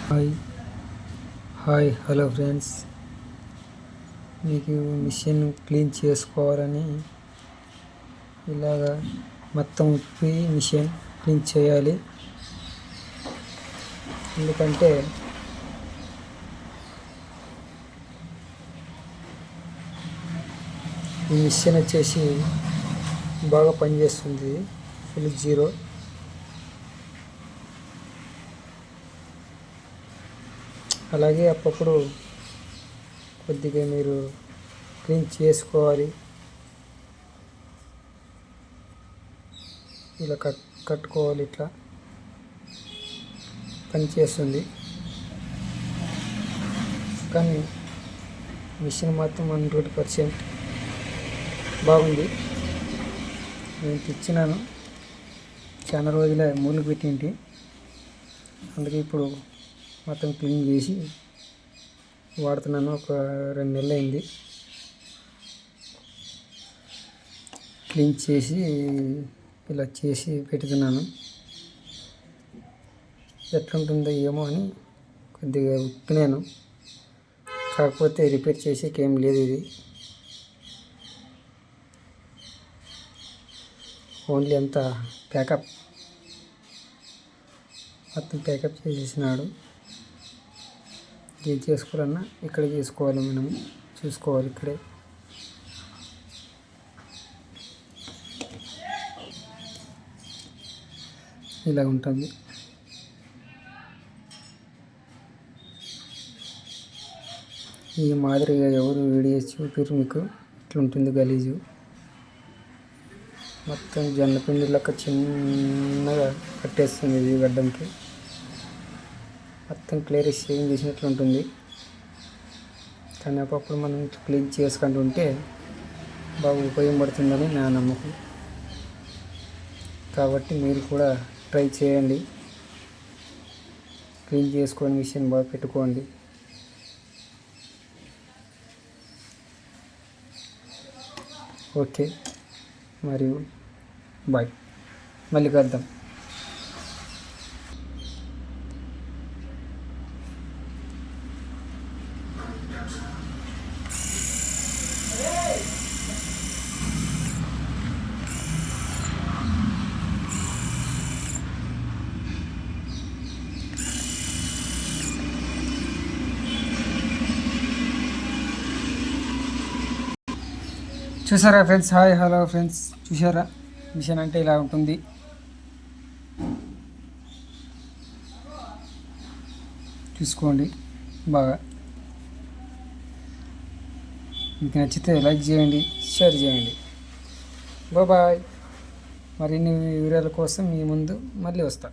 Hi hi hello friends, మీకు machine clean చేసుకోవాలని ఇలాగా మొత్తం ఉప్పి మిషన్ క్లీన్ చేయాలి. ఎందుకంటే ఈ మిషన్ వచ్చేసి బాగా పనిచేస్తుంది. Full zero. అలాగే అప్పుడప్పుడు కొద్దిగా మీరు క్లీన్ చేసుకోవాలి. ఇలా కట్టుకోవాలి. ఇట్లా పనిచేస్తుంది. కానీ మిషన్ మాత్రం 100% బాగుంది. నేను తెచ్చినాను, చాలా రోజులే మూలకి పెట్టింటి. అందుకే ఇప్పుడు మొత్తం క్లీన్ చేసి వాడుతున్నాను. ఒక 2 నెలలు అయింది క్లీన్ చేసి ఇలా చేసి పెడుతున్నాను. ఎట్లుంటుందో ఏమో అని కొద్దిగా ఉప్పినాను. కాకపోతే రిపేర్ చేసేకి ఏం లేదు. ఇది ఓన్లీ అంతా ప్యాకప్, మొత్తం ప్యాకప్ చేసేసినాడు. ఏం చేసుకోవాలన్నా ఇక్కడే చేసుకోవాలి. మనం చూసుకోవాలి ఇక్కడే. ఇలా ఉంటుంది. ఈ మాదిరిగా ఎవరు వీడియో చూపిరు మీకు. ఇట్లుంటుంది గలీజు. మొత్తం జొన్నపిండి లెక్క చిన్నగా కట్టేస్తుంది ఇది గడ్డంకి. మొత్తం క్లియర్ షేవింగ్ చేసినట్లు ఉంటుంది. కానీ అప్పుడు మనం క్లీన్ చేసుకుంటుంటే బాగా ఉపయోగపడుతుందని నా నమ్మకం. కాబట్టి మీరు కూడా ట్రై చేయండి. క్లీన్ చేసుకొని మిషన్ బాగా పెట్టుకోండి. ఓకే, మరియు బాయ్. మళ్ళీ కలుద్దాం. చూసారా ఫ్రెండ్స్? హాయ్ హలో ఫ్రెండ్స్, చూసారా మిషన్ అంటే ఇలా ఉంటుంది. చూసుకోండి బాగా. మీకు నచ్చితే లైక్ చేయండి, షేర్ చేయండి. బాయ్. మరిన్ని వివరాల కోసం మీ ముందు మళ్ళీ వస్తా.